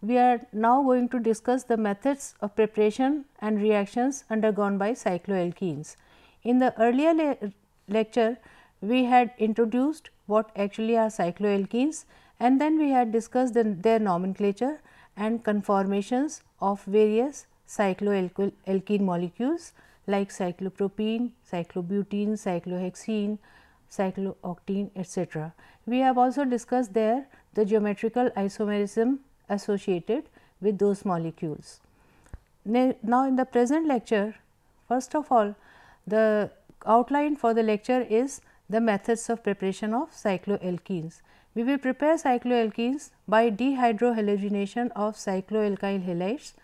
we are now going to discuss the methods of preparation and reactions undergone by cycloalkenes. In the earlier lecture, we had introduced what actually are cycloalkenes, and then we had discussed their nomenclature and conformations of various cycloalkene molecules like cyclopropene, cyclobutene, cyclohexene, cyclooctene, etc. We have also discussed there the geometrical isomerism associated with those molecules. Now, in the present lecture, first of all, the outline for the lecture is the methods of preparation of cycloalkenes. We will prepare cycloalkenes by dehydrohalogenation of cycloalkyl halides.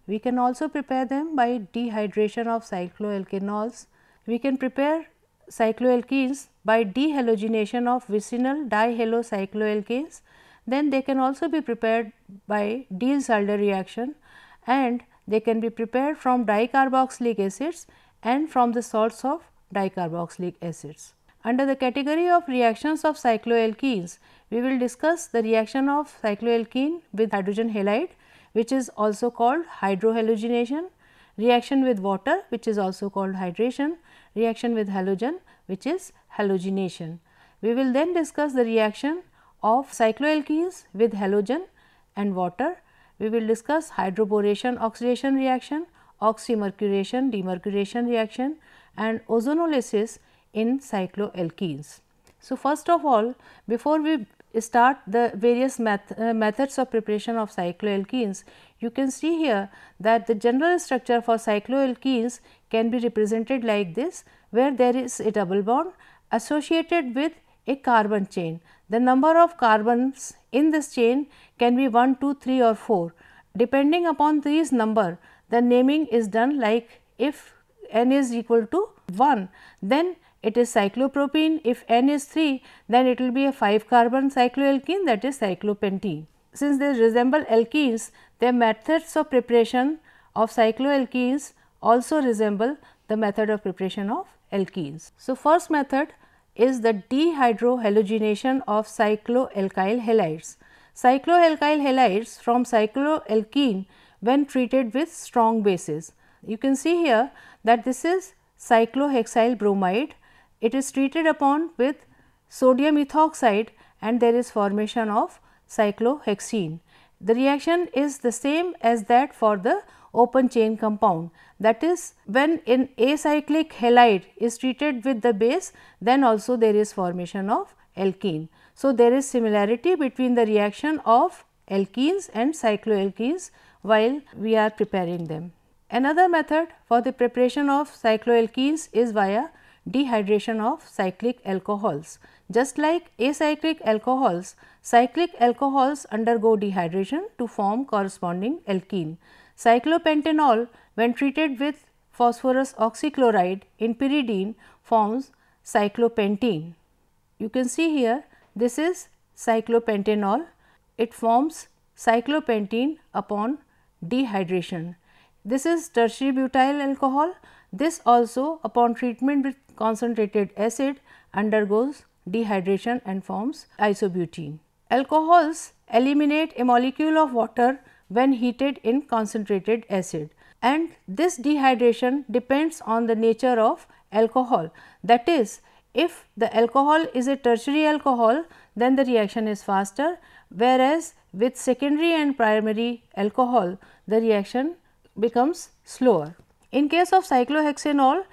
We can also prepare them by dehydration of cycloalkanols. We can prepare cycloalkenes by dehalogenation of vicinal dihalocycloalkanes. Then they can also be prepared by Diels-Alder reaction, and they can be prepared from dicarboxylic acids and from the salts of dicarboxylic acids. Under the category of reactions of cycloalkenes, we will discuss the reaction of cycloalkene with hydrogen halide, which is also called hydrohalogenation, reaction with water, which is also called hydration, reaction with halogen, which is halogenation. We will then discuss the reaction of cycloalkenes with halogen and water. We will discuss hydroboration oxidation reaction, oxymercuration demercuration reaction, and ozonolysis in cycloalkenes. So, first of all, before we start the various methods of preparation of cycloalkenes, you can see here that the general structure for cycloalkenes can be represented like this, where there is a double bond associated with a carbon chain. The number of carbons in this chain can be 1, 2, 3 or 4. Depending upon these number, the naming is done like if n is equal to 1, then it is cyclopropene. If n is 3, then it will be a 5 carbon cycloalkene, that is cyclopentene. Since they resemble alkenes, their methods of preparation of cycloalkenes also resemble the method of preparation of alkenes. So, first method is the dehydrohalogenation of cycloalkyl halides. Cycloalkyl halides from cycloalkene when treated with strong bases. You can see here that this is cyclohexyl bromide. It is treated upon with sodium ethoxide and there is formation of cyclohexene. The reaction is the same as that for the open chain compound, that is when an acyclic halide is treated with the base, then also there is formation of alkene. So, there is similarity between the reaction of alkenes and cycloalkenes while we are preparing them. Another method for the preparation of cycloalkenes is via dehydration of cyclic alcohols. Just like acyclic alcohols, cyclic alcohols undergo dehydration to form corresponding alkene. Cyclopentanol, when treated with phosphorus oxychloride in pyridine, forms cyclopentene. You can see here, this is cyclopentanol. It forms cyclopentene upon dehydration. This is tertiary butyl alcohol. This also upon treatment with concentrated acid undergoes dehydration and forms isobutene. Alcohols eliminate a molecule of water when heated in concentrated acid, and this dehydration depends on the nature of alcohol. That is, if the alcohol is a tertiary alcohol, then the reaction is faster, whereas with secondary and primary alcohol, the reaction becomes slower. In case of cyclohexanol,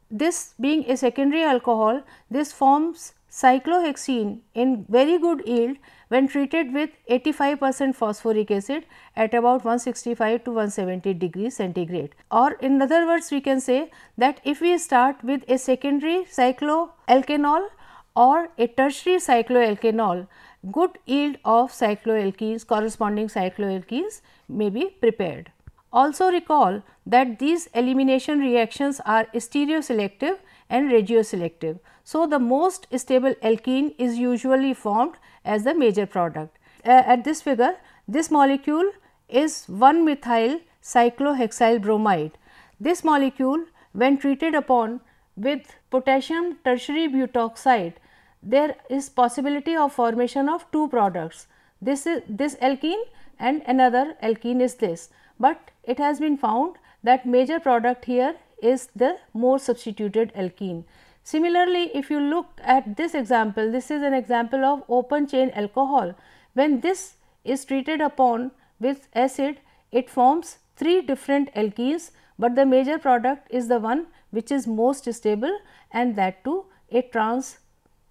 this being a secondary alcohol, this forms cyclohexene in very good yield when treated with 85% phosphoric acid at about 165 to 170 degrees centigrade. Or in other words, we can say that if we start with a secondary cycloalkanol or a tertiary cycloalkanol, good yield of cycloalkenes, corresponding cycloalkenes may be prepared. Also recall that these elimination reactions are stereoselective and regioselective. So, the most stable alkene is usually formed as the major product. At this figure, this molecule is 1-methyl cyclohexyl bromide. This molecule, when treated upon with potassium tertiary butoxide, there is possibility of formation of two products. This alkene and another alkene is this, but it has been found that major product here is the more substituted alkene. Similarly, if you look at this example, this is an example of open chain alcohol. When this is treated upon with acid, it forms 3 different alkenes, but the major product is the one which is most stable, and that too a trans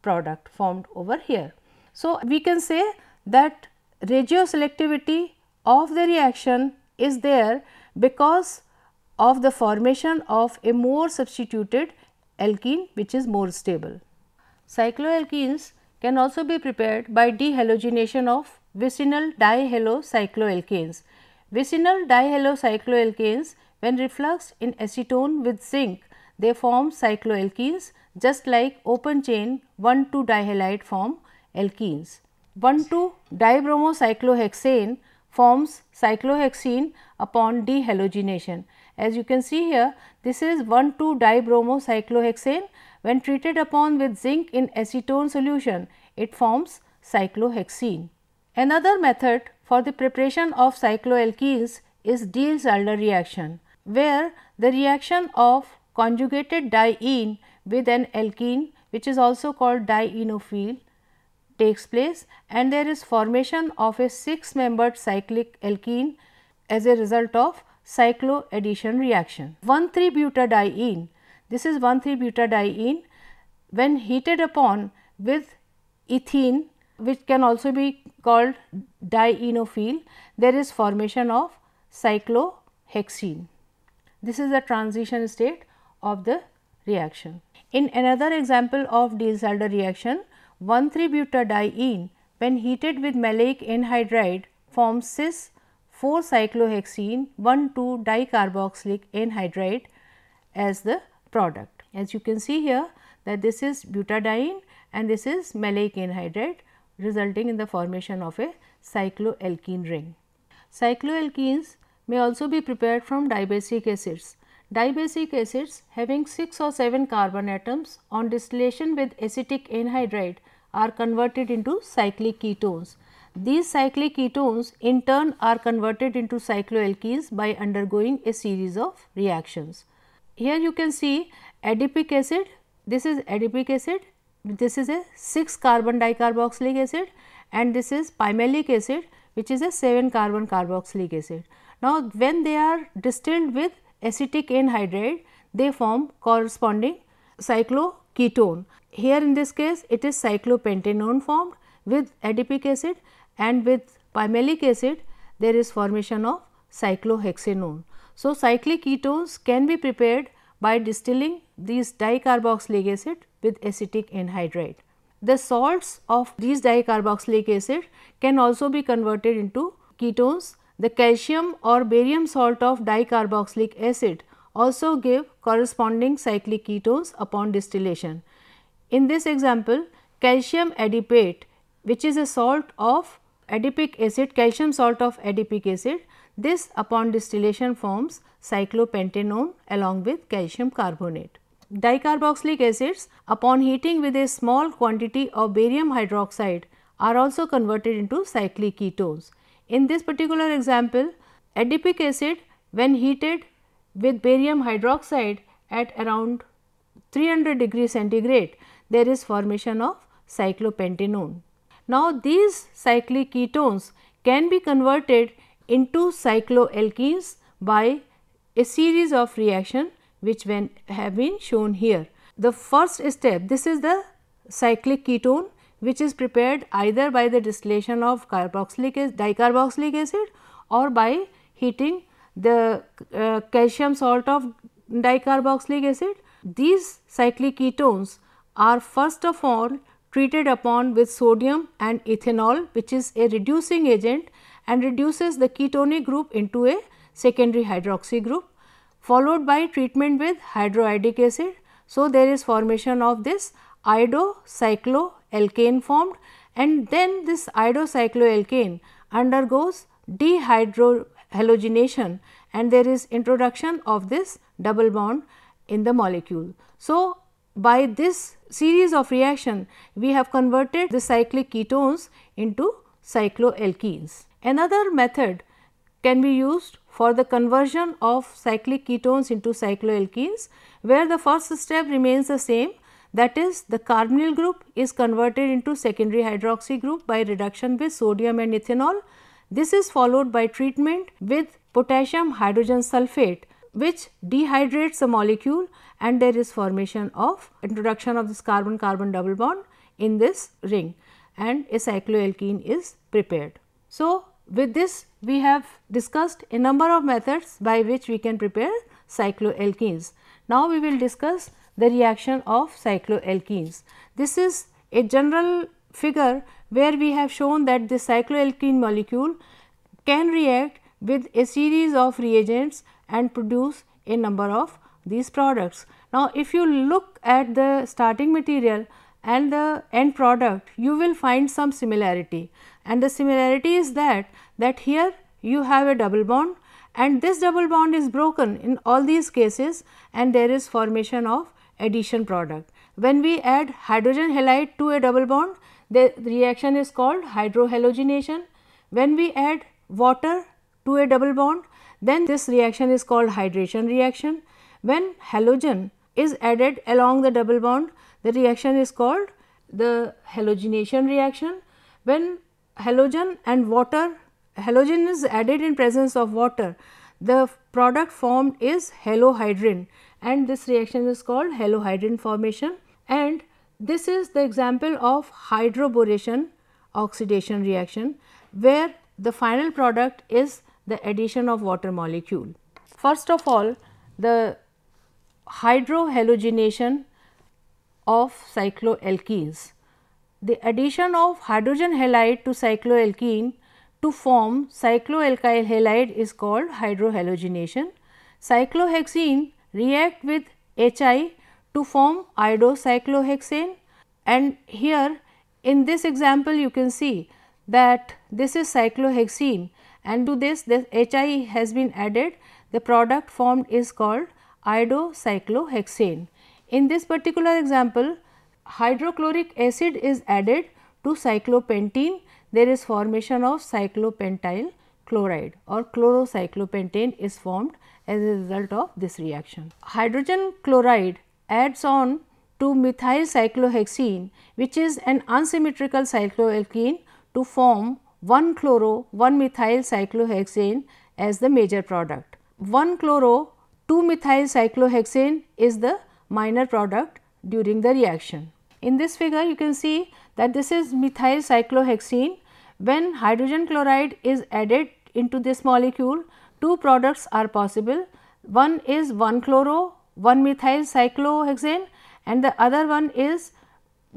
product formed over here. So, we can say that regioselectivity of the reaction is there because of the formation of a more substituted alkene which is more stable. Cycloalkenes can also be prepared by dehalogenation of vicinal dihalocycloalkanes. Vicinal dihalocycloalkanes, when refluxed in acetone with zinc, they form cycloalkenes just like open chain 1,2-dihalide form alkenes. 1,2-dibromocyclohexane forms cyclohexene upon dehalogenation. As you can see here, this is 1,2-dibromocyclohexane. When treated upon with zinc in acetone solution, it forms cyclohexene. Another method for the preparation of cycloalkenes is Diels-Alder reaction, where the reaction of conjugated diene with an alkene, which is also called dienophile, takes place, and there is formation of a 6-membered cyclic alkene as a result of cycloaddition reaction. 1,3-butadiene, this is 1,3-butadiene, when heated upon with ethene, which can also be called dienophile, there is formation of cyclohexene. This is the transition state of the reaction. In another example of Diels-Alder reaction, 1,3-butadiene when heated with maleic anhydride forms cis-4-cyclohexene 1,2-dicarboxylic anhydride as the product. As you can see here that this is butadiene and this is maleic anhydride, resulting in the formation of a cycloalkene ring. Cycloalkenes may also be prepared from dibasic acids. Dibasic acids having 6 or 7 carbon atoms on distillation with acetic anhydride are converted into cyclic ketones. These cyclic ketones in turn are converted into cycloalkenes by undergoing a series of reactions. Here you can see adipic acid, this is adipic acid, this is a 6 carbon dicarboxylic acid, and this is pimelic acid, which is a 7 carbon carboxylic acid. Now, when they are distilled with acetic anhydride, they form corresponding cycloketone. Here in this case, it is cyclopentanone formed with adipic acid, and with pimelic acid there is formation of cyclohexanone. So, cyclic ketones can be prepared by distilling these dicarboxylic acid with acetic anhydride. The salts of these dicarboxylic acid can also be converted into ketones. The calcium or barium salt of dicarboxylic acid also give corresponding cyclic ketones upon distillation. In this example, calcium adipate, which is a salt of adipic acid, calcium salt of adipic acid, this upon distillation forms cyclopentanone along with calcium carbonate. Dicarboxylic acids upon heating with a small quantity of barium hydroxide are also converted into cyclic ketones. In this particular example, adipic acid when heated with barium hydroxide at around 300 degrees centigrade, there is formation of cyclopentanone. Now, these cyclic ketones can be converted into cycloalkenes by a series of reaction which have been shown here. The first step, this is the cyclic ketone which is prepared either by the distillation of dicarboxylic acid or by heating the calcium salt of dicarboxylic acid. These cyclic ketones are first of all treated upon with sodium and ethanol, which is a reducing agent and reduces the ketonic group into a secondary hydroxy group, followed by treatment with hydroiodic acid. So, there is formation of this iodocycloalkane formed, and then this iodocycloalkane undergoes dehydrohalogenation and there is introduction of this double bond in the molecule. So, by this series of reaction we have converted the cyclic ketones into cycloalkenes. Another method can be used for the conversion of cyclic ketones into cycloalkenes, where the first step remains the same, that is the carbonyl group is converted into secondary hydroxy group by reduction with sodium and ethanol. This is followed by treatment with potassium hydrogen sulfate, which dehydrates the molecule, and there is formation of introduction of this carbon-carbon double bond in this ring, and a cycloalkene is prepared. So, with this we have discussed a number of methods by which we can prepare cycloalkenes. Now, we will discuss the reaction of cycloalkenes. This is a general figure where we have shown that the cycloalkene molecule can react with a series of reagents and produce a number of these products. Now, if you look at the starting material and the end product, you will find some similarity, and the similarity is that here you have a double bond, and this double bond is broken in all these cases, and there is formation of addition product. When we add hydrogen halide to a double bond, the reaction is called hydrohalogenation. When we add water to a double bond, then this reaction is called hydration reaction. When halogen is added along the double bond, the reaction is called the halogenation reaction. When halogen and water, halogen is added in presence of water, the product formed is halohydrin, and this reaction is called halohydrin formation, and this is the example of hydroboration oxidation reaction, where the final product is the addition of water molecule. First of all, the hydrohalogenation of cycloalkenes. The addition of hydrogen halide to cycloalkene to form cycloalkyl halide is called hydrohalogenation. Cyclohexene react with HI to form iodocyclohexane, and here in this example you can see that this is cyclohexene, and to this HI has been added. The product formed is called iodocyclohexane. In this particular example, hydrochloric acid is added to cyclopentene. There is formation of cyclopentyl chloride, or chlorocyclopentane is formed as a result of this reaction. Hydrogen chloride adds on to methyl cyclohexene, which is an unsymmetrical cycloalkene, to form 1-chloro-1-methyl cyclohexane as the major product. 1-chloro-2-methyl cyclohexane is the minor product during the reaction. In this figure you can see that this is methyl cyclohexene. When hydrogen chloride is added into this molecule, two products are possible. One is 1-chloro-1-methyl cyclohexane, and the other one is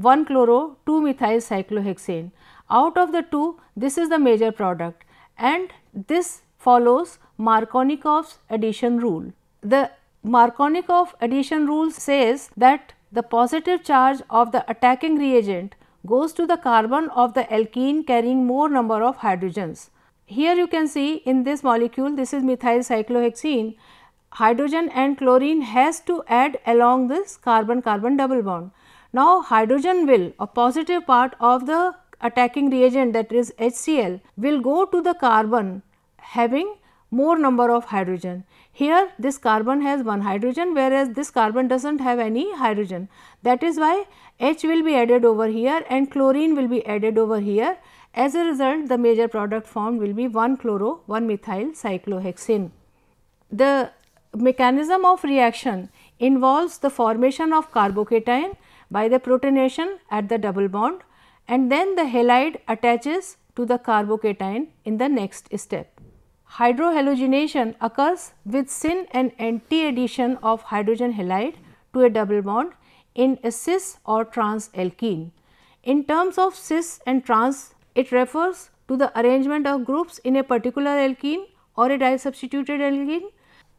1-chloro-2-methyl cyclohexane. Out of the two, this is the major product, and this follows Markovnikov's addition rule. The Markovnikov addition rule says that the positive charge of the attacking reagent goes to the carbon of the alkene carrying more number of hydrogens. Here you can see in this molecule, this is methyl cyclohexene, hydrogen and chlorine has to add along this carbon-carbon double bond. Now, hydrogen will, a positive part of the attacking reagent, that is HCl, will go to the carbon having more number of hydrogen. Here this carbon has one hydrogen, whereas this carbon does not have any hydrogen. That is why H will be added over here and chlorine will be added over here. As a result, the major product formed will be 1-chloro-1-methyl cyclohexane. The mechanism of reaction involves the formation of carbocation by the protonation at the double bond, and then the halide attaches to the carbocation in the next step. Hydrohalogenation occurs with syn and anti addition of hydrogen halide to a double bond in a cis or trans alkene. In terms of cis and trans, it refers to the arrangement of groups in a particular alkene or a disubstituted alkene.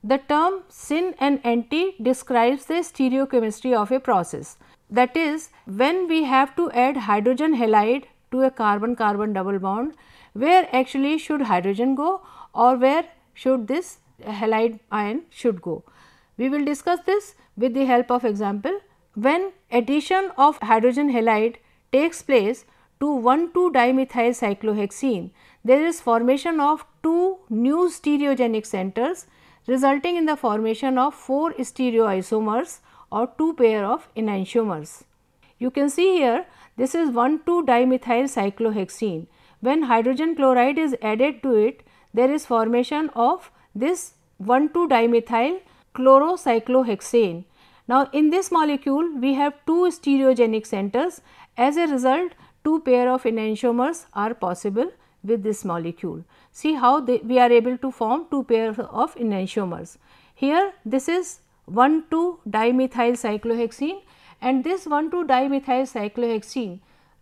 The term syn and anti describes the stereochemistry of a process. That is, when we have to add hydrogen halide to a carbon-carbon double bond, where actually should hydrogen go or where should this halide ion should go. We will discuss this with the help of example. When addition of hydrogen halide takes place to 1,2-dimethyl cyclohexene, there is formation of 2 new stereogenic centers resulting in the formation of 4 stereoisomers or 2 pair of enantiomers. You can see here this is 1,2-dimethyl cyclohexene. When hydrogen chloride is added to it, there is formation of this 1,2-dimethyl chlorocyclohexane. Now, in this molecule we have 2 stereogenic centers. As a result, 2 pair of enantiomers are possible with this molecule. See how we are able to form 2 pairs of enantiomers. Here this is 1,2-dimethyl cyclohexene, and this 1,2-dimethyl cyclohexene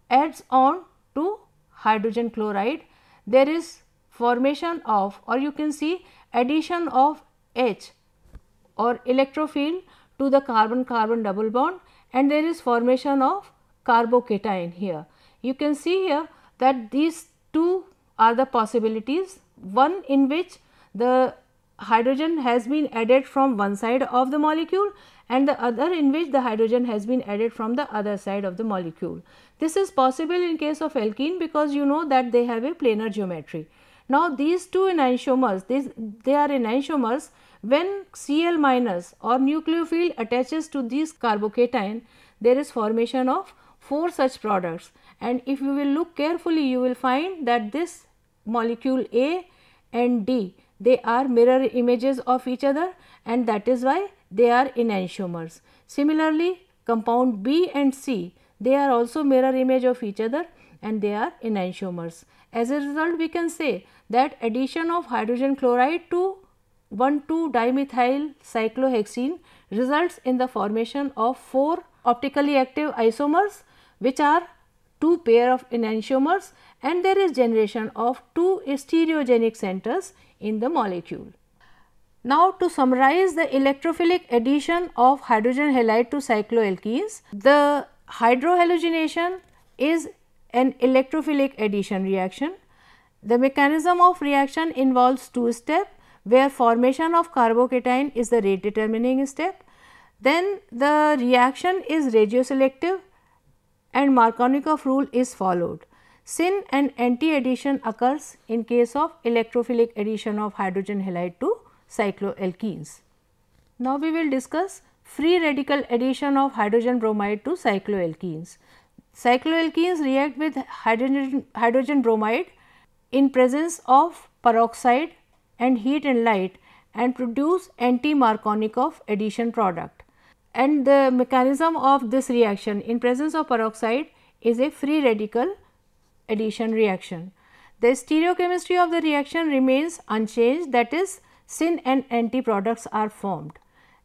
adds on to hydrogen chloride. There is formation of, or you can see addition of H or electrophile to the carbon-carbon double bond, and there is formation of carbocation here. You can see here that these two are the possibilities, one in which the hydrogen has been added from one side of the molecule and the other in which the hydrogen has been added from the other side of the molecule. This is possible in case of alkene because you know that they have a planar geometry. Now, these two enantiomers, they are enantiomers. When Cl minus or nucleophile attaches to this carbocation, there is formation of 4 such products, and if you will look carefully, you will find that this molecule A and D, they are mirror images of each other, and that is why they are enantiomers. Similarly, compound B and C, they are also mirror image of each other and they are enantiomers. As a result, we can say that addition of hydrogen chloride to 1,2-dimethyl cyclohexene results in the formation of 4 optically active isomers, which are 2 pair of enantiomers, and there is generation of 2 stereogenic centers in the molecule. Now, to summarize the electrophilic addition of hydrogen halide to cycloalkenes, the hydrohalogenation is an electrophilic addition reaction. The mechanism of reaction involves 2 steps, where formation of carbocation is the rate determining step. Then the reaction is radioselective and Markovnikov rule is followed. Syn and anti addition occurs in case of electrophilic addition of hydrogen halide to cycloalkenes. Now, we will discuss free radical addition of hydrogen bromide to cycloalkenes. Cycloalkenes react with hydrogen bromide in presence of peroxide and heat and light and produce anti-Markovnikov addition product. And the mechanism of this reaction in presence of peroxide is a free radical addition reaction. The stereochemistry of the reaction remains unchanged, that is syn and anti products are formed.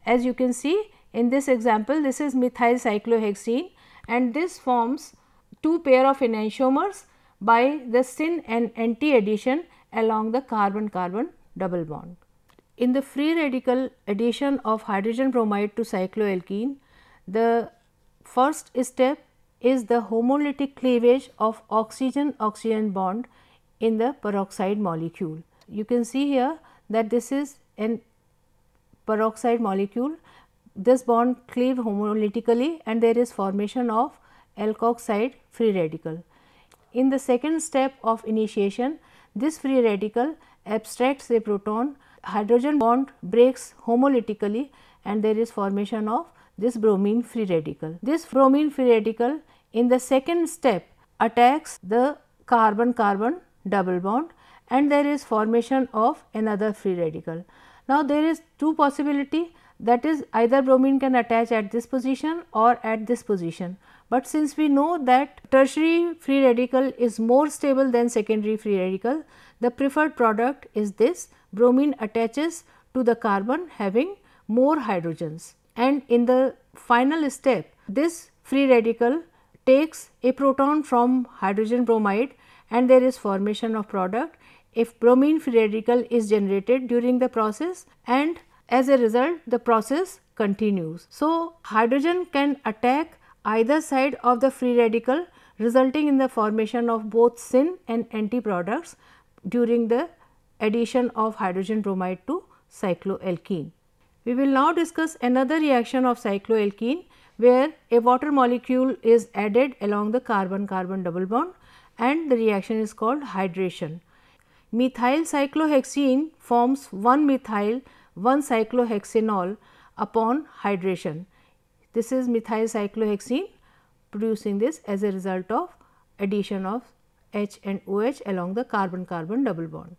As you can see in this example, this is methyl cyclohexene and this forms 2 pair of enantiomers by the syn and anti addition along the carbon-carbon double bond. In the free radical addition of hydrogen bromide to cycloalkene, the first step is the homolytic cleavage of oxygen-oxygen bond in the peroxide molecule. You can see here that this is an peroxide molecule. This bond cleave homolytically and there is formation of alkoxide free radical. In the second step of initiation, this free radical abstracts a proton, hydrogen bond breaks homolytically and there is formation of this bromine free radical. This bromine free radical in the second step attacks the carbon-carbon double bond and there is formation of another free radical. Now, there is 2 possibility, that is either bromine can attach at this position or at this position, but since we know that tertiary free radical is more stable than secondary free radical, the preferred product is this. Bromine attaches to the carbon having more hydrogens, and in the final step this free radical takes a proton from hydrogen bromide and there is formation of product if bromine free radical is generated during the process, and as a result the process continues. So, hydrogen can attack either side of the free radical, resulting in the formation of both syn and anti products during the addition of hydrogen bromide to cycloalkene. We will now discuss another reaction of cycloalkene where a water molecule is added along the carbon-carbon double bond. and the reaction is called hydration. Methyl cyclohexene forms 1-methyl 1-cyclohexanol upon hydration. This is methyl cyclohexene producing this as a result of addition of H and OH along the carbon-carbon double bond.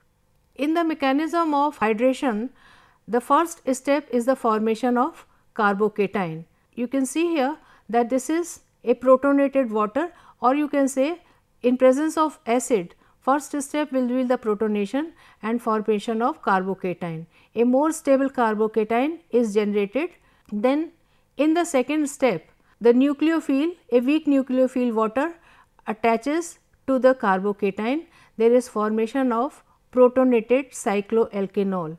In the mechanism of hydration, the first step is the formation of carbocation. You can see here that this is a protonated water, or you can say in presence of acid, first step will be the protonation and formation of carbocation. A more stable carbocation is generated. Then in the second step, the nucleophile, a weak nucleophile water attaches to the carbocation. There is formation of protonated cycloalkanol,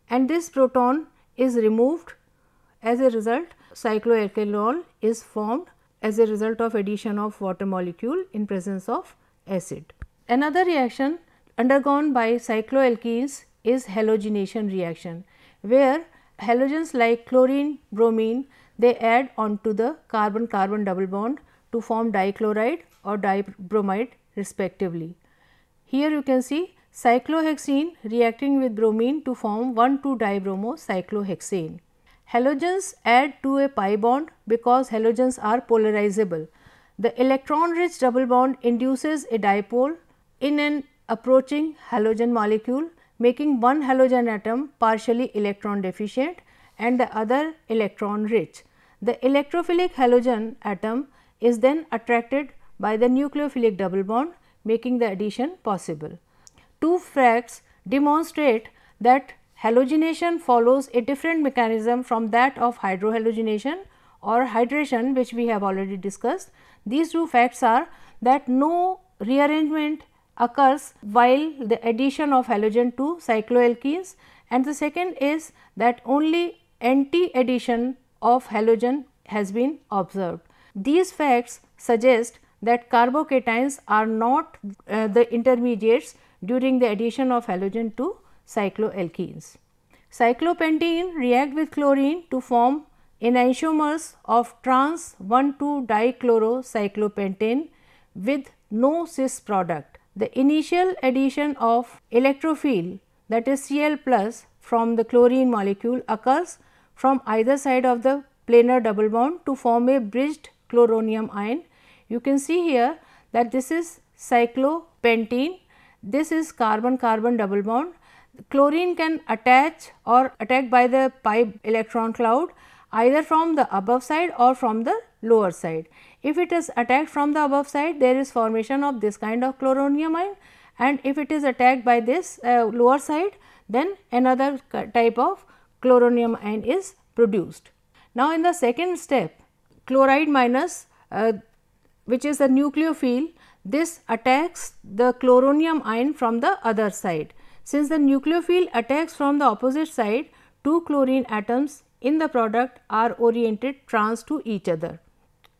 and this proton is removed. As a result, cycloalkanol is formed as a result of addition of water molecule in presence of acid. Another reaction undergone by cycloalkenes is halogenation reaction, where halogens like chlorine, bromine, they add onto the carbon-carbon double bond to form dichloride or dibromide respectively. Here you can see cyclohexene reacting with bromine to form 1,2-dibromocyclohexane. Halogens add to a pi bond because halogens are polarizable. The electron rich double bond induces a dipole in an approaching halogen molecule, making one halogen atom partially electron deficient and the other electron rich. The electrophilic halogen atom is then attracted by the nucleophilic double bond, making the addition possible. Two facts demonstrate that halogenation follows a different mechanism from that of hydrohalogenation or hydration, which we have already discussed. These two facts are that no rearrangement occurs while the addition of halogen to cycloalkenes, and the second is that only anti-addition of halogen has been observed. These facts suggest that carbocations are not the intermediates during the addition of halogen to cycloalkenes. Cyclopentene react with chlorine to form enantiomers of trans 1,2-dichlorocyclopentane with no cis product. The initial addition of electrophile, that is Cl plus, from the chlorine molecule occurs from either side of the planar double bond to form a bridged chloronium ion. You can see here that this is cyclopentene, this is carbon-carbon double bond. Chlorine can attach or attack by the pi electron cloud either from the above side or from the lower side. If it is attacked from the above side, there is formation of this kind of chloronium ion, and if it is attacked by this lower side, then another type of chloronium ion is produced. Now, in the second step, chloride minus which is the nucleophile, this attacks the chloronium ion from the other side. Since the nucleophile attacks from the opposite side, two chlorine atoms in the product are oriented trans to each other.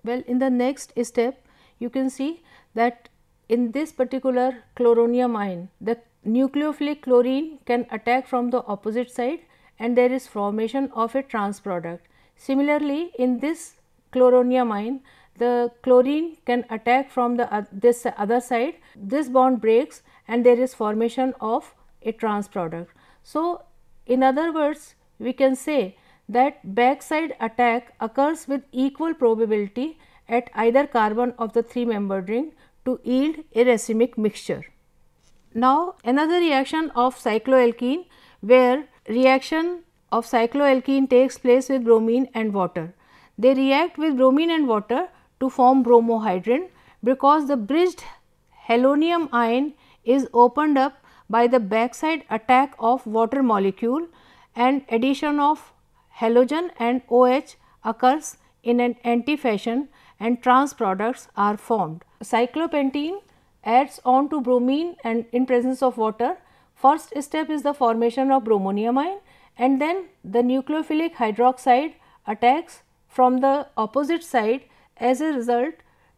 Well, in the next step, you can see that in this particular chloronium ion, the nucleophilic chlorine can attack from the opposite side and there is formation of a trans product. Similarly, in this chloronium ion, the chlorine can attack from the this other side, this bond breaks and there is formation of a trans product. So, in other words, we can say that backside attack occurs with equal probability at either carbon of the 3-membered ring to yield a racemic mixture. Now, another reaction of cycloalkene, where reaction of cycloalkene takes place with bromine and water. They react with bromine and water to form bromohydrin because the bridged halonium ion is opened up by the backside attack of water molecule, and addition of halogen and OH occurs in an anti-fashion and trans products are formed. Cyclopentene adds on to bromine and in presence of water. First step is the formation of bromonium ion, and then the nucleophilic hydroxide attacks from the opposite side. As a result,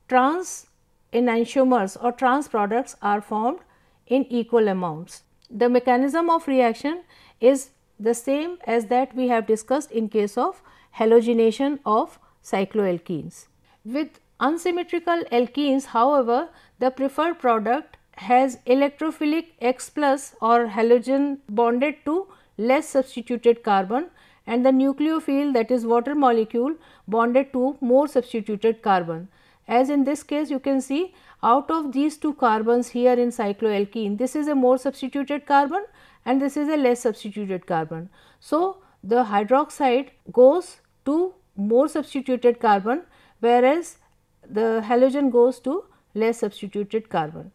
trans enantiomers or trans products are formed in equal amounts. The mechanism of reaction is the same as that we have discussed in case of halogenation of cycloalkenes. With unsymmetrical alkenes, however, the preferred product has electrophilic X plus or halogen bonded to less substituted carbon, and the nucleophile, that is water molecule, bonded to more substituted carbon. As in this case, you can see out of these two carbons here in cycloalkene, this is a more substituted carbon and this is a less substituted carbon. So, the hydroxide goes to more substituted carbon, whereas the halogen goes to less substituted carbon.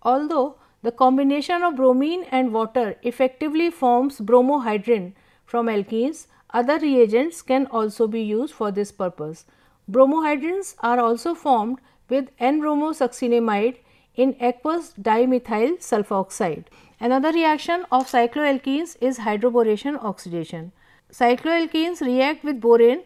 Although the combination of bromine and water effectively forms bromohydrin from alkenes, other reagents can also be used for this purpose. Bromohydrins are also formed with N-bromosuccinimide in aqueous dimethyl sulfoxide. Another reaction of cycloalkenes is hydroboration oxidation. Cycloalkenes react with borane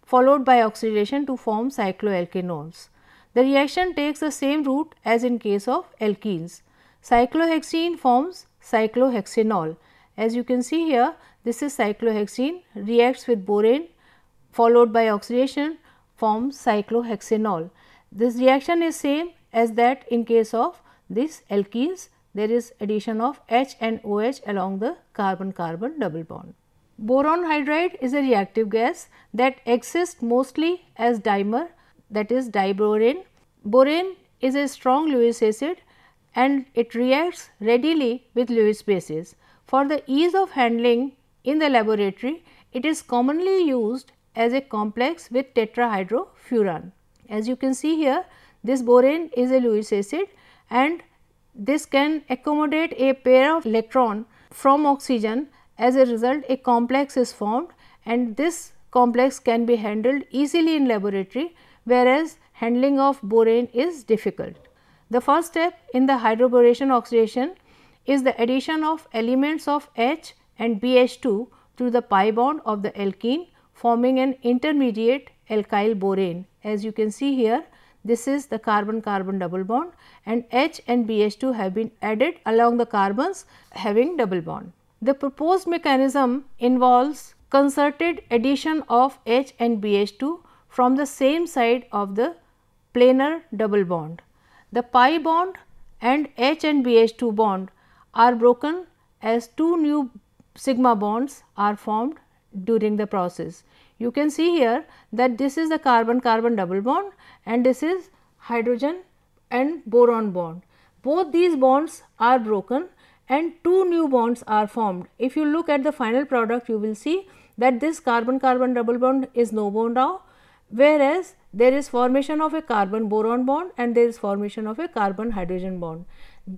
followed by oxidation to form cycloalkanols. The reaction takes the same route as in case of alkenes. Cyclohexene forms cyclohexanol. As you can see here, this is cyclohexene, reacts with borane followed by oxidation, forms cyclohexanol. This reaction is same as that in case of these alkenes. There is addition of H and OH along the carbon-carbon double bond. Boron hydride is a reactive gas that exists mostly as dimer, that is diborane. Borane is a strong Lewis acid and it reacts readily with Lewis bases. For the ease of handling in the laboratory, it is commonly used as a complex with tetrahydrofuran. As you can see here, this borane is a Lewis acid and this can accommodate a pair of electron from oxygen. As a result, a complex is formed and this complex can be handled easily in laboratory, whereas handling of borane is difficult. The first step in the hydroboration oxidation is the addition of elements of H and BH2 to the pi bond of the alkene, forming an intermediate alkyl borane. As you can see here, this is the carbon-carbon double bond and H and BH2 have been added along the carbons having double bond. The proposed mechanism involves concerted addition of H and BH2 from the same side of the planar double bond. The pi bond and H and BH2 bond are broken as two new sigma bonds are formed during the process. You can see here that this is the carbon-carbon double bond and this is hydrogen and boron bond. Both these bonds are broken and two new bonds are formed. If you look at the final product, you will see that this carbon-carbon double bond is no more now, whereas there is formation of a carbon-boron bond and there is formation of a carbon-hydrogen bond.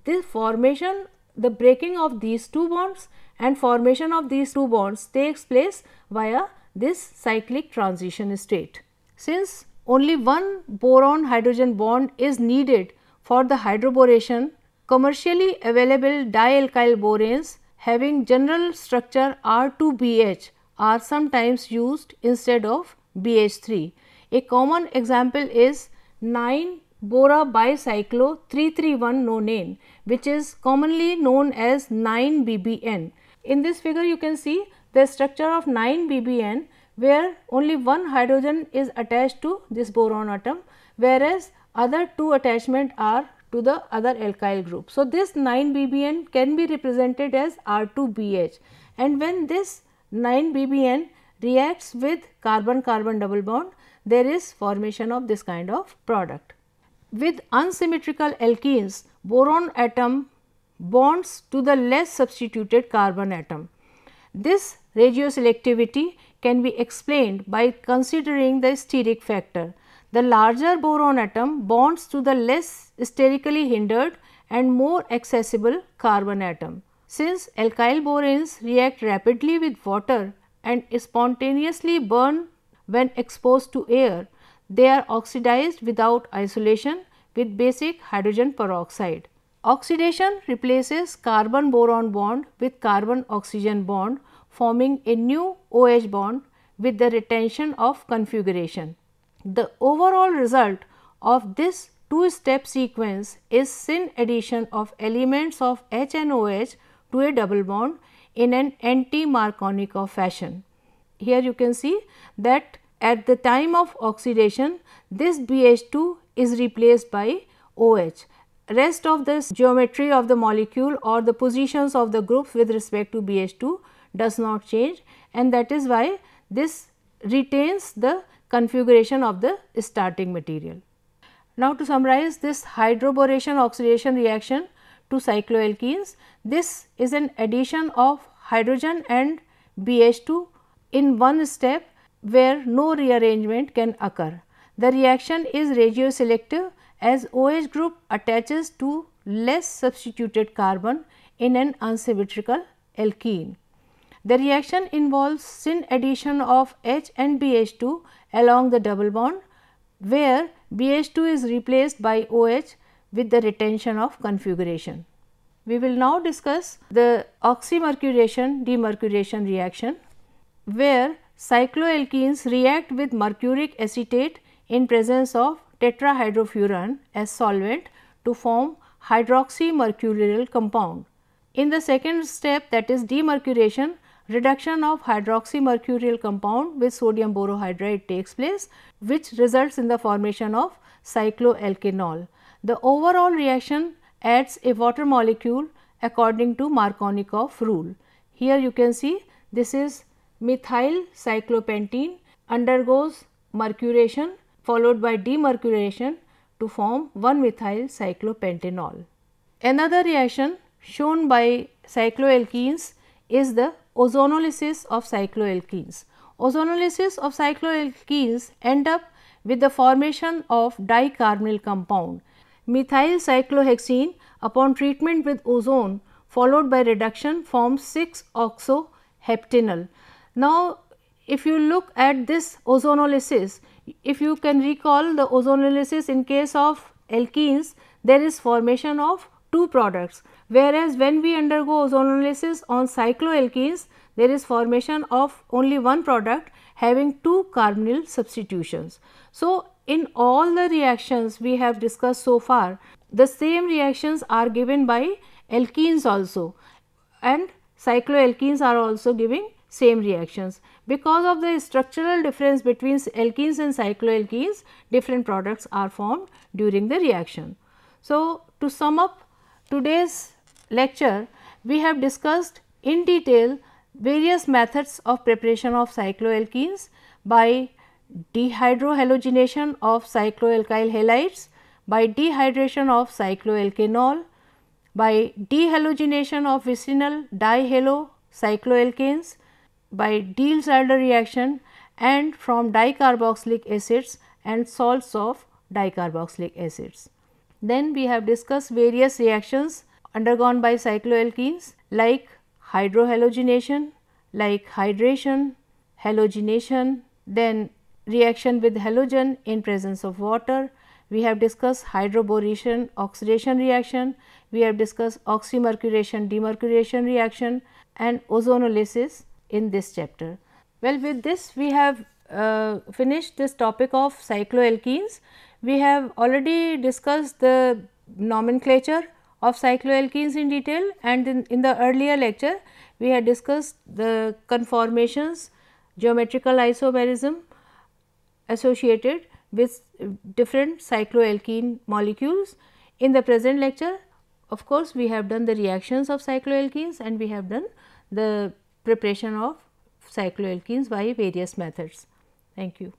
This formation, the breaking of these two bonds and formation of these two bonds takes place via this cyclic transition state. Since only one boron hydrogen bond is needed for the hydroboration, commercially available dialkyl boranes having general structure R2BH are sometimes used instead of BH3. A common example is 9-bora bicyclo 331 nonane, which is commonly known as 9-BBN. In this figure, you can see the structure of 9-BBN, where only one hydrogen is attached to this boron atom, whereas other two attachments are to the other alkyl group. So, this 9-BBN can be represented as R2BH, and when this 9-BBN reacts with carbon-carbon double bond, there is formation of this kind of product. With unsymmetrical alkenes, boron atom bonds to the less substituted carbon atom. This regioselectivity can be explained by considering the steric factor. The larger boron atom bonds to the less sterically hindered and more accessible carbon atom. Since alkyl boranes react rapidly with water and spontaneously burn when exposed to air, they are oxidized without isolation with basic hydrogen peroxide. Oxidation replaces carbon-boron bond with carbon-oxygen bond, forming a new OH bond with the retention of configuration. The overall result of this two-step sequence is syn addition of elements of H and OH to a double bond in an anti-Markovnikov fashion. Here you can see that at the time of oxidation, this BH2 is replaced by OH. Rest of this geometry of the molecule or the positions of the groups with respect to BH2 does not change, and that is why this retains the configuration of the starting material. Now, to summarize this hydroboration oxidation reaction to cycloalkenes, this is an addition of hydrogen and BH2 in one step where no rearrangement can occur. The reaction is regioselective as OH group attaches to less substituted carbon in an unsymmetrical alkene. The reaction involves syn addition of H and BH2 along the double bond, where BH2 is replaced by OH with the retention of configuration. We will now discuss the oxymercuration demercuration reaction, where cycloalkenes react with mercuric acetate in presence of tetrahydrofuran as solvent to form hydroxymercurial compound. In the second step, that is demercuration, reduction of hydroxymercurial compound with sodium borohydride takes place, which results in the formation of cycloalkanol. The overall reaction adds a water molecule according to Markovnikov rule. Here you can see this is methyl cyclopentene undergoes mercuration followed by demercuration to form 1-methyl cyclopentanol. Another reaction shown by cycloalkenes is the ozonolysis of cycloalkenes. Ozonolysis of cycloalkenes end up with the formation of dicarbonyl compound. Methyl cyclohexene upon treatment with ozone followed by reduction forms 6-oxoheptanol. Now, if you look at this ozonolysis, if you can recall the ozonolysis in case of alkenes, there is formation of two products, whereas when we undergo ozonolysis on cycloalkenes, there is formation of only one product having two carbonyl substitutions. So, in all the reactions we have discussed so far, the same reactions are given by alkenes also, and cycloalkenes are also giving same reactions. Because of the structural difference between alkenes and cycloalkenes, different products are formed during the reaction. So, to sum up today's lecture, we have discussed in detail various methods of preparation of cycloalkenes by dehydrohalogenation of cycloalkyl halides, by dehydration of cycloalkanol, by dehalogenation of vicinal dihalo cycloalkanes, by Diels-Alder reaction, and from dicarboxylic acids and salts of dicarboxylic acids. Then we have discussed various reactions undergone by cycloalkenes like hydrohalogenation, like hydration, halogenation, then reaction with halogen in presence of water. We have discussed hydroboration oxidation reaction, we have discussed oxymercuration demercuration reaction and ozonolysis in this chapter. Well, with this we have finished this topic of cycloalkenes. We have already discussed the nomenclature of cycloalkenes in detail, and in the earlier lecture we had discussed the conformations, geometrical isomerism associated with different cycloalkene molecules. In the present lecture, of course, we have done the reactions of cycloalkenes and we have done the preparation of cycloalkenes by various methods. Thank you.